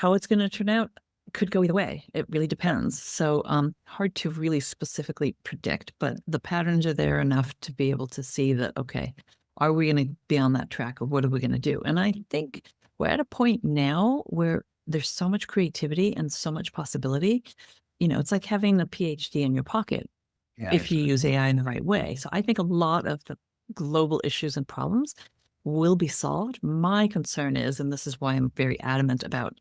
How it's going to turn out could go either way. It really depends. So hard to really specifically predict, but the patterns are there enough to be able to see that, okay, are we going to be on that track, or what are we going to do? And I think we're at a point now where there's so much creativity and so much possibility. It's like having a PhD in your pocket Yeah, if you use AI in the right way. So I think a lot of the global issues and problems will be solved. My concern is, and this is why I'm very adamant about,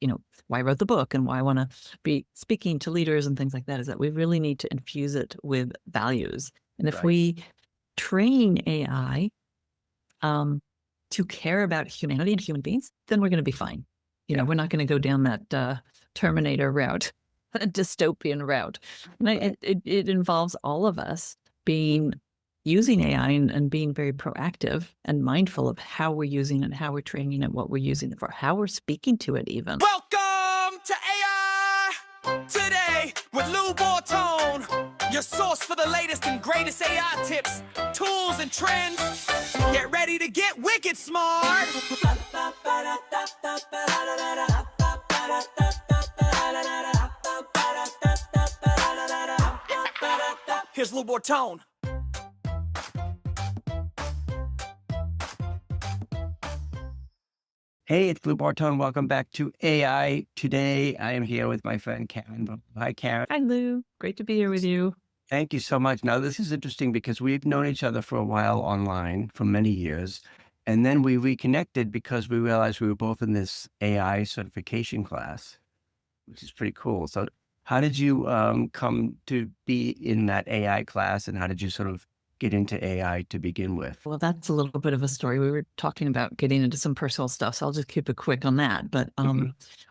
why I wrote the book and why I want to be speaking to leaders and things like that, is that we really need to infuse it with values. And if right. we train AI to care about humanity and human beings, then we're going to be fine. Yeah. We're not going to go down that Terminator route, a dystopian route. And it involves all of us using AI and being very proactive and mindful of how we're using it, how we're training it, what we're using it for, how we're speaking to it even. Welcome to AI Today with Lou Bortone, your source for the latest and greatest AI tips, tools, and trends. Get ready to get wicked smart. Here's Lou Bortone. Hey, it's Lou Bartone. Welcome back to AI Today. I am here with my friend Karin. Hi, Karin. Hi, Lou. Great to be here with you. Thank you so much. Now, this is interesting because we've known each other for a while online for many years. And then we reconnected because we realized we were both in this AI certification class, which is pretty cool. So how did you come to be in that AI class, and how did you sort of get into AI to begin with? Well, that's a little bit of a story. We were talking about getting into some personal stuff, so I'll just keep it quick on that. But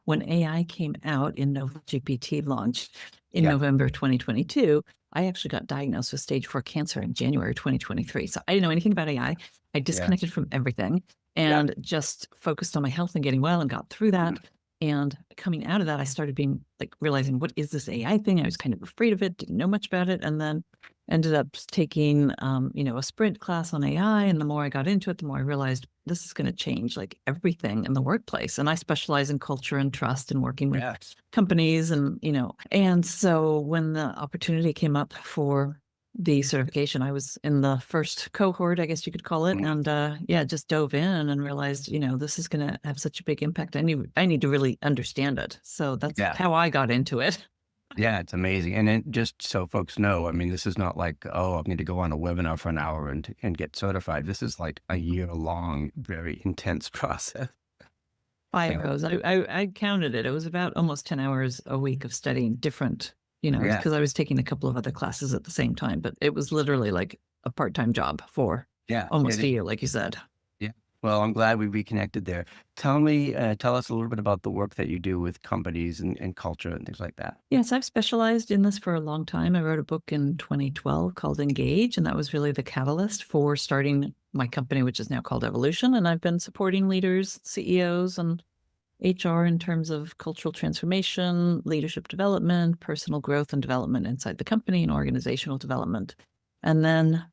when AI came out in GPT launched in November 2022, I actually got diagnosed with stage 4 cancer in January 2023. So I didn't know anything about AI. I disconnected from everything and just focused on my health and getting well, and got through that. And coming out of that, I started realizing, what is this AI thing? I was kind of afraid of it, didn't know much about it. And then ended up taking, a sprint class on AI. And the more I got into it, the more I realized this is going to change everything in the workplace. And I specialize in culture and trust and working with companies and so when the opportunity came up for the certification, I was in the first cohort, I guess you could call it. And just dove in and realized, this is going to have such a big impact. I need to really understand it. So that's how I got into it. Yeah, it's amazing. And just so folks know, I mean, this is not like, I need to go on a webinar for an hour and get certified. This is like a year-long, very intense process. 5 hours. I counted it. It was about almost 10 hours a week of studying different, because I was taking a couple of other classes at the same time. But it was literally like a part-time job for almost a year, like you said. Well, I'm glad we reconnected there. Tell us a little bit about the work that you do with companies and culture and things like that. Yes, I've specialized in this for a long time. I wrote a book in 2012 called Engage, and that was really the catalyst for starting my company, which is now called Evolution. And I've been supporting leaders, CEOs, and HR in terms of cultural transformation, leadership development, personal growth and development inside the company, and organizational development. And then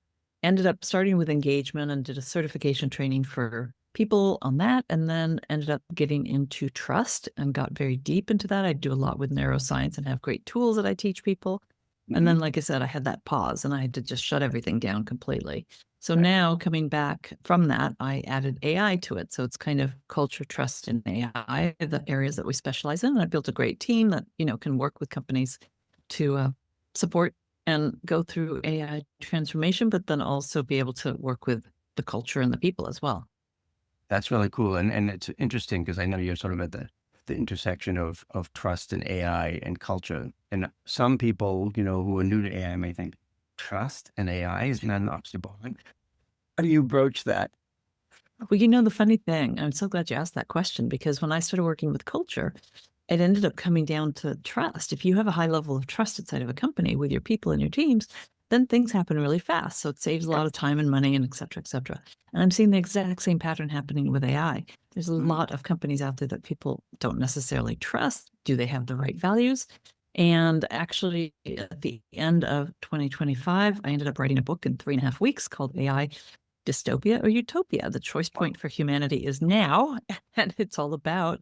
ended up starting with engagement and did a certification training for people on that, and then ended up getting into trust and got very deep into that. I do a lot with neuroscience and have great tools that I teach people. And then, like I said, I had that pause and I had to just shut everything down completely. So now coming back from that, I added AI to it. So it's kind of culture, trust, and AI, the areas that we specialize in. And I built a great team that, can work with companies to support and go through AI transformation, but then also be able to work with the culture and the people as well. That's really cool. And it's interesting because I know you're sort of at the intersection of trust and AI and culture. And some people, who are new to AI may think, trust and AI is not an oxymoron. How do you broach that? Well, the funny thing, I'm so glad you asked that question, because when I started working with culture, it ended up coming down to trust. If you have a high level of trust inside of a company with your people and your teams, then things happen really fast. So it saves a lot of time and money, and et cetera, et cetera. And I'm seeing the exact same pattern happening with AI. There's a lot of companies out there that people don't necessarily trust. Do they have the right values? And actually, at the end of 2025, I ended up writing a book in 3.5 weeks called AI Dystopia or Utopia. The choice point for humanity is now. And it's all about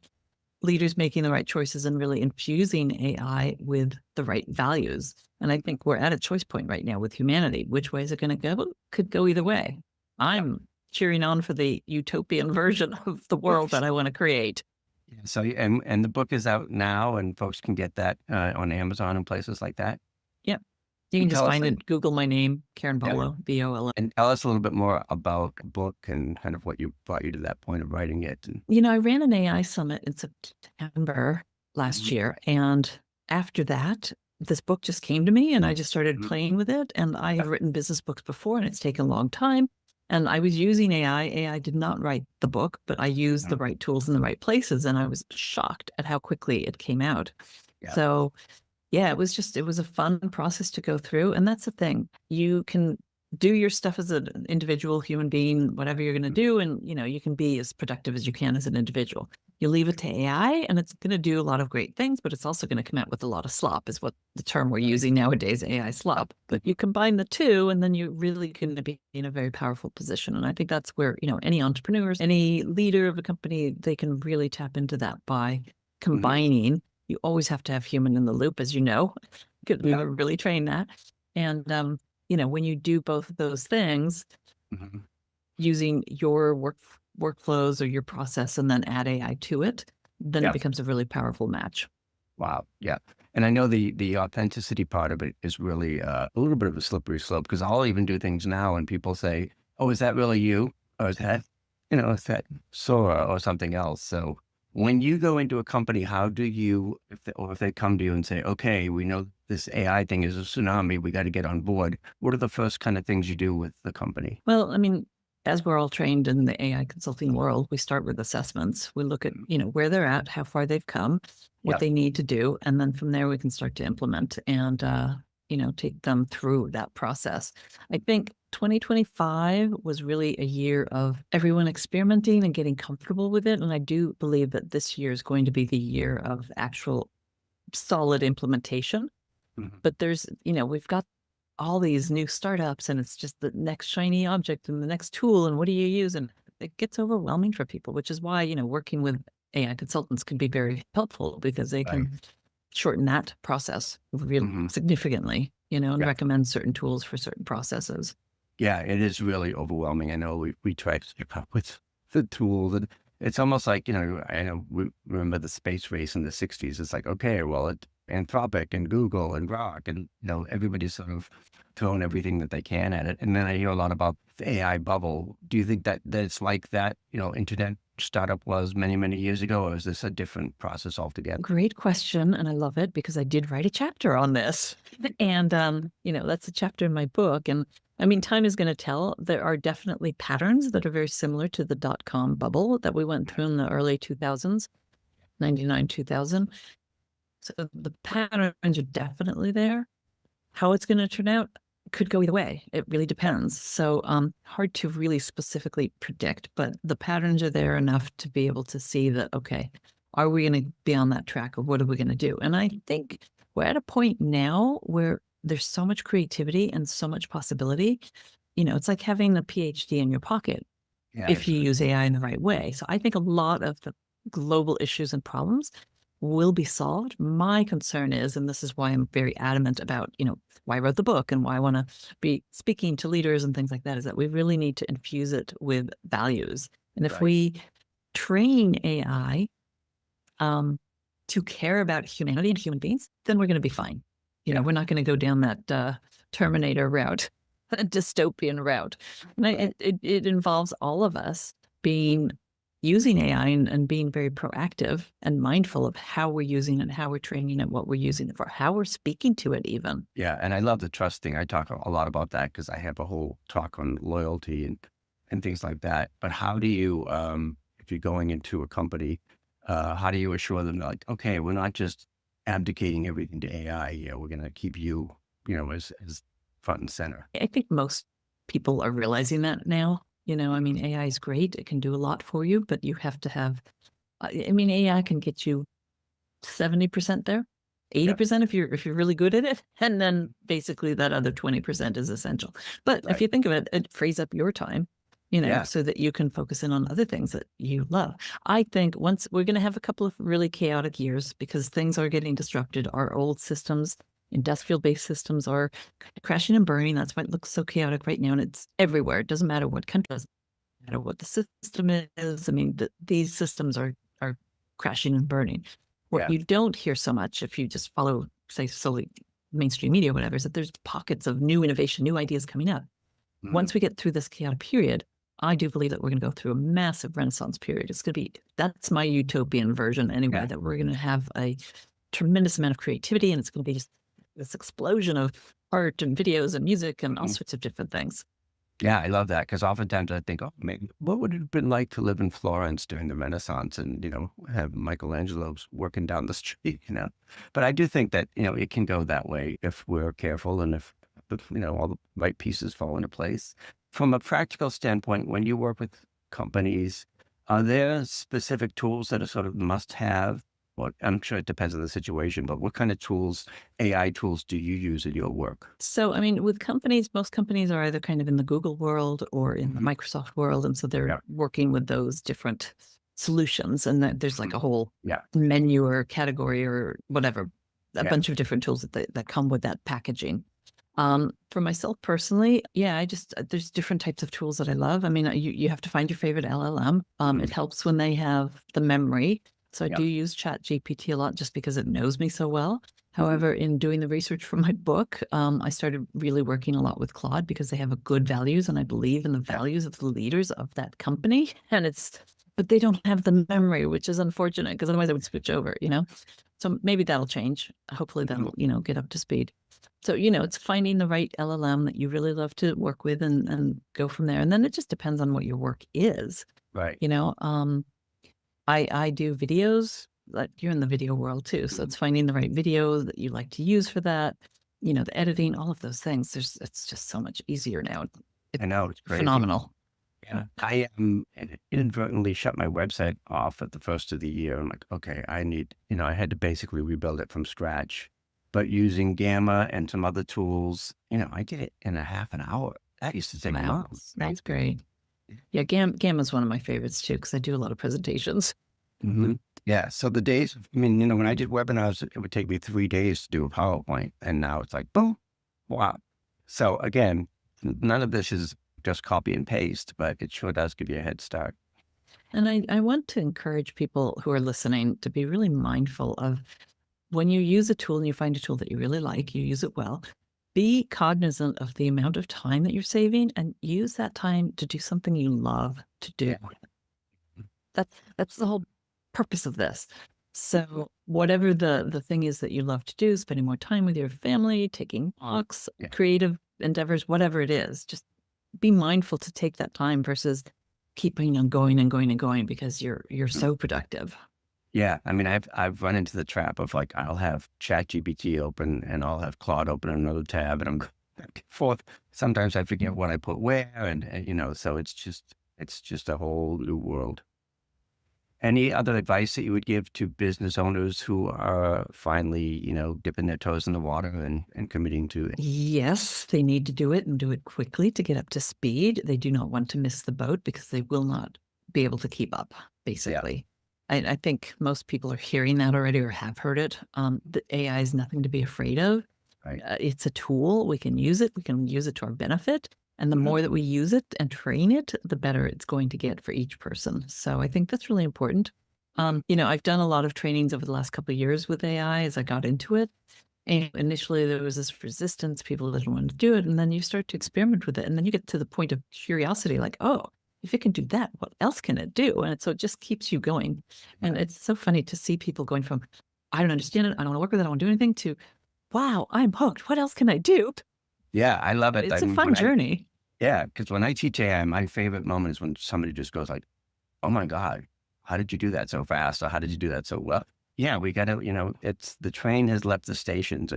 leaders making the right choices and really infusing AI with the right values. And I think we're at a choice point right now with humanity. Which way is it going to go? Could go either way. I'm cheering on for the utopian version of the world that I want to create. Yeah, so, and the book is out now, and folks can get that on Amazon and places like that. Yep. You can just Tell us, find it, Google my name, Karin Volo, Volo. and tell us a little bit more about the book and kind of what brought you to that point of writing it. And, You know, I ran an AI summit in September last year. And after that, this book just came to me and I just started playing with it. And I have written business books before and it's taken a long time. And I was using AI. AI did not write the book, but I used the right tools in the right places. And I was shocked at how quickly it came out. Yeah. So yeah, it was a fun process to go through. And that's the thing. You can do your stuff as an individual human being, whatever you're going to do. And, you know, you can be as productive as you can as an individual. You leave it to AI and it's going to do a lot of great things, but it's also going to come out with a lot of slop is what the term we're using nowadays, AI slop. But you combine the two and then you really can be in a very powerful position. And I think that's where, you know, any entrepreneurs, any leader of a company, they can really tap into that by combining. You always have to have human in the loop, as you know, because we were really trained that. And, you know, when you do both of those things, using your workflows or your process and then add AI to it, then it becomes a really powerful match. Wow. Yeah. And I know the authenticity part of it is really a little bit of a slippery slope, because I'll even do things now and people say, oh, is that really you? Or is that, you know, is that Sora or something else? So when you go into a company, how do you, if they come to you and say, okay, we know this AI thing is a tsunami, we got to get on board. What are the first kind of things you do with the company? Well, I mean, as we're all trained in the AI consulting world, we start with assessments. We look at, you know, where they're at, how far they've come, what they need to do. And then from there, we can start to implement and, you know, take them through that process. I think 2025 was really a year of everyone experimenting and getting comfortable with it. And I do believe that this year is going to be the year of actual solid implementation. But there's, you know, we've got all these new startups and it's just the next shiny object and the next tool. And what do you use? And it gets overwhelming for people, which is why, you know, working with AI consultants can be very helpful because they can shorten that process really significantly, you know, and recommend certain tools for certain processes. Yeah, it is really overwhelming. I know we try to keep up with the tools, and it's almost like, you know, I know we remember the space race in the 60s. It's like, okay, well, Anthropic and Google and Grok, and, you know, everybody's sort of throwing everything that they can at it. And then I hear a lot about the AI bubble. Do you think that it's like that, you know, internet startup was many, many years ago, or is this a different process altogether? Great question. And I love it because I did write a chapter on this. And, you know, that's a chapter in my book. And I mean, time is going to tell. There are definitely patterns that are very similar to the dot-com bubble that we went through in the early 2000s, 99, 2000. So the patterns are definitely there. How it's going to turn out could go either way. It really depends. So hard to really specifically predict, but the patterns are there enough to be able to see that, okay, are we going to be on that track, or what are we going to do? And I think we're at a point now where there's so much creativity and so much possibility. You know, it's like having a PhD in your pocket if you use AI in the right way. So I think a lot of the global issues and problems will be solved. My concern is, and this is why I'm very adamant about, you know, why I wrote the book and why I want to be speaking to leaders and things like that, is that we really need to infuse it with values. And if we train AI to care about humanity and human beings, then we're going to be fine. You know, we're not going to go down that Terminator route, a dystopian route. And it involves all of us using AI and being very proactive and mindful of how we're using it, how we're training it, what we're using it for, how we're speaking to it even. Yeah, and I love the trust thing. I talk a lot about that because I have a whole talk on loyalty and things like that. But how do you, if you're going into a company, how do you assure them, like, okay, we're not just abdicating everything to AI. Yeah, we're going to keep you, you know, as front and center. I think most people are realizing that now. You know, I mean, AI is great. It can do a lot for you, but you have to have, I mean, AI can get you 70% there, 80% if you're really good at it. And then basically that other 20% is essential. But if you think of it, it frees up your time. Yeah. so that you can focus in on other things that you love. I think once we're going to have a couple of really chaotic years because things are getting disrupted. Our old systems, industrial-based systems, are crashing and burning. That's why it looks so chaotic right now. And it's everywhere. It doesn't matter what country, doesn't matter what the system is. I mean, these systems are crashing and burning. What you don't hear so much if you just follow, say, solely mainstream media or whatever, is that there's pockets of new innovation, new ideas coming up. Once we get through this chaotic period, I do believe that we're going to go through a massive renaissance period. It's going to be, that's my utopian version anyway, that we're going to have a tremendous amount of creativity, and it's going to be just this explosion of art and videos and music and all sorts of different things. Yeah, I love that, because oftentimes I think, oh, maybe what would it have been like to live in Florence during the Renaissance and, have Michelangelo's working down the street, But I do think that, it can go that way if we're careful and if, all the right pieces fall into place. From a practical standpoint, when you work with companies, are there specific tools that are sort of must have? Well, I'm sure it depends on the situation, but what kind of tools, AI tools, do you use in your work? So, I mean, with companies, most companies are either kind of in the Google world or in the Microsoft world. And so they're working with those different solutions. And there's like a whole menu or category or whatever, a bunch of different tools that come with that packaging. For myself personally, there's different types of tools that I love. I mean, you have to find your favorite LLM. It helps when they have the memory. So I do use ChatGPT a lot just because it knows me so well. However, in doing the research for my book, I started really working a lot with Claude because they have a good values, and I believe in the values of the leaders of that company. But they don't have the memory, which is unfortunate because otherwise I would switch over, So maybe that'll change. Hopefully that'll, get up to speed. So, it's finding the right LLM that you really love to work with and go from there. And then it just depends on what your work is. Right. I do videos, like you're in the video world too. So it's finding the right video that you like to use for that, the editing, all of those things. It's just so much easier now. I know, it's crazy. Phenomenal. Yeah. I inadvertently shut my website off at the first of the year. I'm like, okay, I need, I had to basically rebuild it from scratch. But using Gamma and some other tools, I did it in a half an hour. That used to take months. That's great. Yeah, Gamma is one of my favorites too, because I do a lot of presentations. Yeah. So the days, when I did webinars, it would take me 3 days to do a PowerPoint. And now it's like, boom, wow. So again, none of this is just copy and paste, but it sure does give you a head start. And I want to encourage people who are listening to be really mindful of when you use a tool and you find a tool that you really like, you use it well, be cognizant of the amount of time that you're saving and use that time to do something you love to do. That's the whole purpose of this. So whatever the thing is that you love to do, spending more time with your family, taking walks, creative endeavors, whatever it is, just be mindful to take that time versus keeping on going and going and going because you're so productive. Yeah. I mean, I've run into the trap of like, I'll have ChatGPT open and I'll have Claude open in another tab and I'm going back and forth. Sometimes I forget what I put where and so it's just a whole new world. Any other advice that you would give to business owners who are finally, dipping their toes in the water and committing to it? Yes, they need to do it and do it quickly to get up to speed. They do not want to miss the boat because they will not be able to keep up, basically. Yeah. I think most people are hearing that already or have heard it. The AI is nothing to be afraid of. Right. It's a tool. We can use it. We can use it to our benefit. And the more that we use it and train it, the better it's going to get for each person. So I think that's really important. I've done a lot of trainings over the last couple of years with AI as I got into it. And initially there was this resistance. People didn't want to do it. And then you start to experiment with it. And then you get to the point of curiosity, like, oh, if it can do that, what else can it do? And so it just keeps you going. And it's so funny to see people going from, I don't understand it, I don't want to work with it, I don't want to do anything, to, wow, I'm hooked. What else can I do? Yeah, I love it. It's a fun journey. Because when I teach AI, my favorite moment is when somebody just goes like, oh my God, how did you do that so fast? Or how did you do that so well? Yeah, we got to, it's the train has left the station, so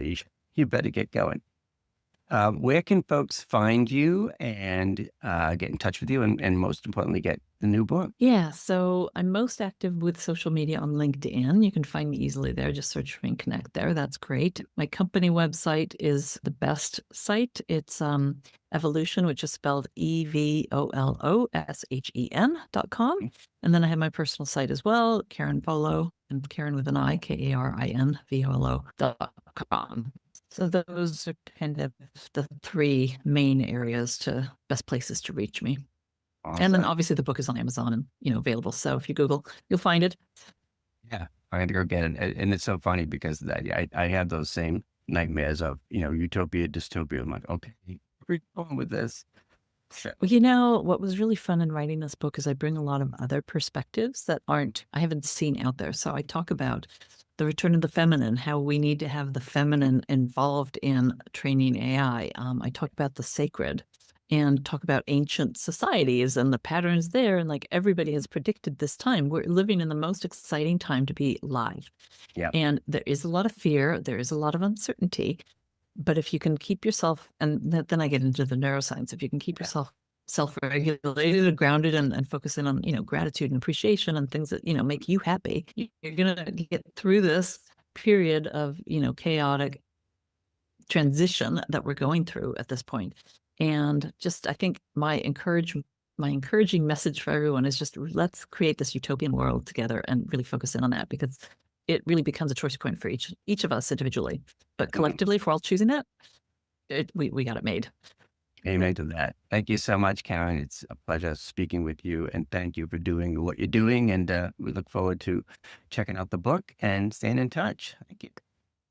you better get going. Where can folks find you and get in touch with you and most importantly, get the new book? Yeah, so I'm most active with social media on LinkedIn. You can find me easily there. Just search for me and connect there. That's great. My company website is the best site. It's Evolution, which is spelled EVOLOSHEN.com. And then I have my personal site as well, Karin Volo, and Karin with an I, KarinVolo.com. So those are kind of the three main best places to reach me. Awesome. And then obviously the book is on Amazon and, available. So if you Google, you'll find it. Yeah, I had to go get it. And it's so funny because I have those same nightmares of, Utopia, Dystopia. I'm like, okay, where are we going with this? Well, what was really fun in writing this book is I bring a lot of other perspectives that I haven't seen out there. So I talk about the return of the feminine, how we need to have the feminine involved in training AI. I talk about the sacred and talk about ancient societies and the patterns there. And like everybody has predicted this time, we're living in the most exciting time to be alive. Yeah. And there is a lot of fear. There is a lot of uncertainty. But if you can keep yourself, and then I get into the neuroscience, if you can keep yourself self-regulated and grounded and focus in on, gratitude and appreciation and things that, make you happy, you're going to get through this period of, chaotic transition that we're going through at this point. And just, I think my encouraging message for everyone is just, let's create this utopian world together and really focus in on that, because it really becomes a choice point for each of us individually. But collectively, if we're all choosing that, we got it made. Amen to that. Thank you so much, Karin. It's a pleasure speaking with you, and thank you for doing what you're doing. And we look forward to checking out the book and staying in touch. Thank you.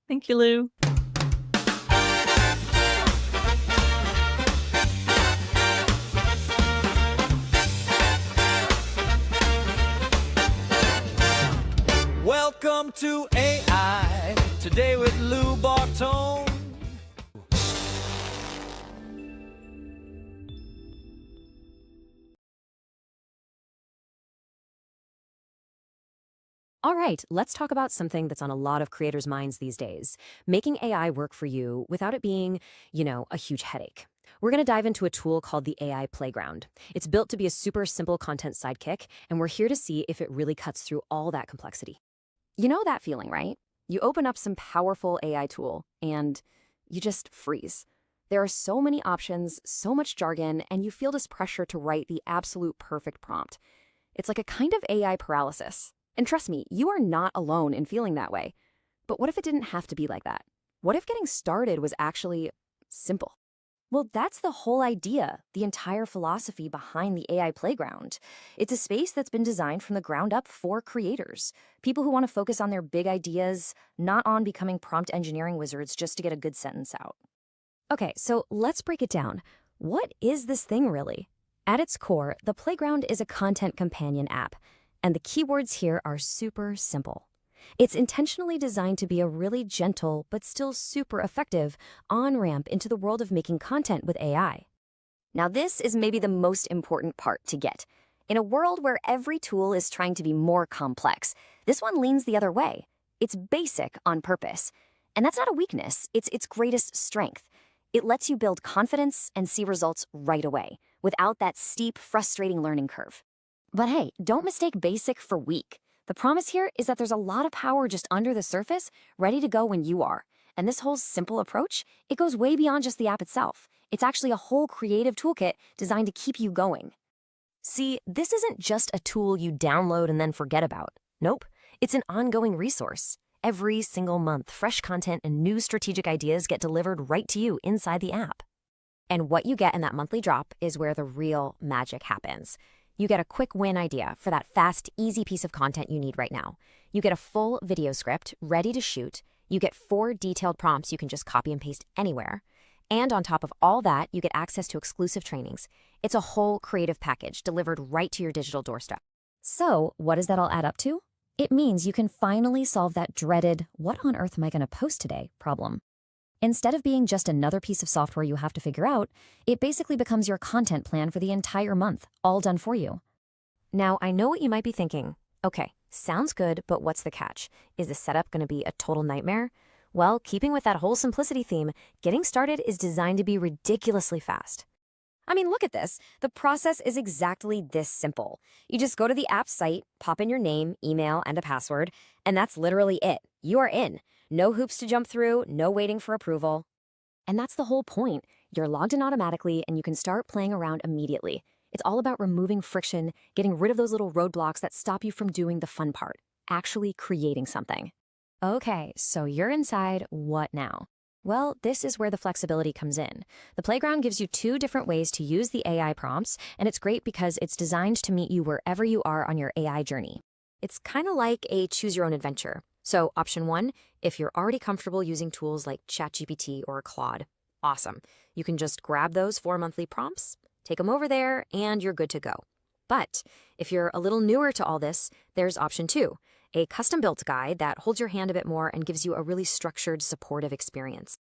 Thank you, Lou. Welcome to AI Today with Lou Bartone. All right, let's talk about something that's on a lot of creators' minds these days, making AI work for you without it being, a huge headache. We're going to dive into a tool called the AI Playground. It's built to be a super simple content sidekick, and we're here to see if it really cuts through all that complexity. You know that feeling, right? You open up some powerful AI tool, and you just freeze. There are so many options, so much jargon, and you feel this pressure to write the absolute perfect prompt. It's like a kind of AI paralysis. And trust me, you are not alone in feeling that way. But what if it didn't have to be like that? What if getting started was actually simple? Well, that's the whole idea, the entire philosophy behind the AI Playground. It's a space that's been designed from the ground up for creators, people who want to focus on their big ideas, not on becoming prompt engineering wizards just to get a good sentence out. Okay, so let's break it down. What is this thing really? At its core, the Playground is a content companion app, and the keywords here are super simple. It's intentionally designed to be a really gentle, but still super effective on-ramp into the world of making content with AI. Now, this is maybe the most important part to get. In a world where every tool is trying to be more complex, this one leans the other way. It's basic on purpose. And that's not a weakness, it's its greatest strength. It lets you build confidence and see results right away, without that steep, frustrating learning curve. But hey, don't mistake basic for weak. The promise here is that there's a lot of power just under the surface, ready to go when you are. And this whole simple approach, it goes way beyond just the app itself. It's actually a whole creative toolkit designed to keep you going. See, this isn't just a tool you download and then forget about. Nope, it's an ongoing resource. Every single month, fresh content and new strategic ideas get delivered right to you inside the app. And what you get in that monthly drop is where the real magic happens. You get a quick win idea for that fast, easy piece of content you need right now. You get a full video script ready to shoot. You get 4 detailed prompts you can just copy and paste anywhere. And on top of all that, you get access to exclusive trainings. It's a whole creative package delivered right to your digital doorstep. So, what does that all add up to? It means you can finally solve that dreaded, what on earth am I going to post today problem. Instead of being just another piece of software you have to figure out, it basically becomes your content plan for the entire month, all done for you. Now, I know what you might be thinking. Okay, sounds good, but what's the catch? Is the setup going to be a total nightmare? Well, keeping with that whole simplicity theme, getting started is designed to be ridiculously fast. I mean, look at this. The process is exactly this simple. You just go to the app site, pop in your name, email, and a password, and that's literally it. You are in. No hoops to jump through, no waiting for approval. And that's the whole point. You're logged in automatically, and you can start playing around immediately. It's all about removing friction, getting rid of those little roadblocks that stop you from doing the fun part, actually creating something. Okay, so you're inside. What now? Well, this is where the flexibility comes in. The playground gives you 2 different ways to use the AI prompts, and it's great because it's designed to meet you wherever you are on your AI journey. It's kind of like a choose-your-own-adventure. So option 1, if you're already comfortable using tools like ChatGPT or Claude, awesome. You can just grab those 4 monthly prompts, take them over there, and you're good to go. But if you're a little newer to all this, there's option 2, a custom-built guide that holds your hand a bit more and gives you a really structured, supportive experience.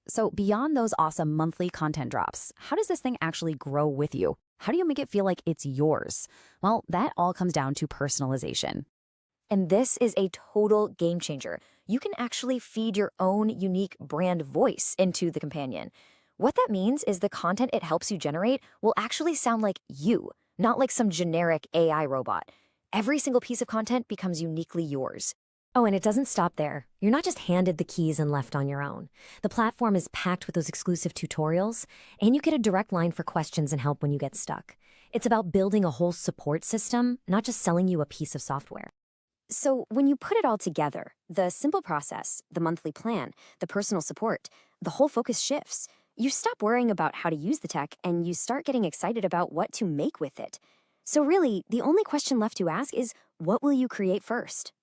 So beyond those awesome monthly content drops, how does this thing actually grow with you? How do you make it feel like it's yours? Well, that all comes down to personalization. And this is a total game changer. You can actually feed your own unique brand voice into the companion. What that means is the content it helps you generate will actually sound like you, not like some generic AI robot. Every single piece of content becomes uniquely yours. Oh, and it doesn't stop there. You're not just handed the keys and left on your own. The platform is packed with those exclusive tutorials, and you get a direct line for questions and help when you get stuck. It's about building a whole support system, not just selling you a piece of software. So when you put it all together, the simple process, the monthly plan, the personal support, the whole focus shifts. You stop worrying about how to use the tech, and you start getting excited about what to make with it. So really, the only question left to ask is, what will you create first?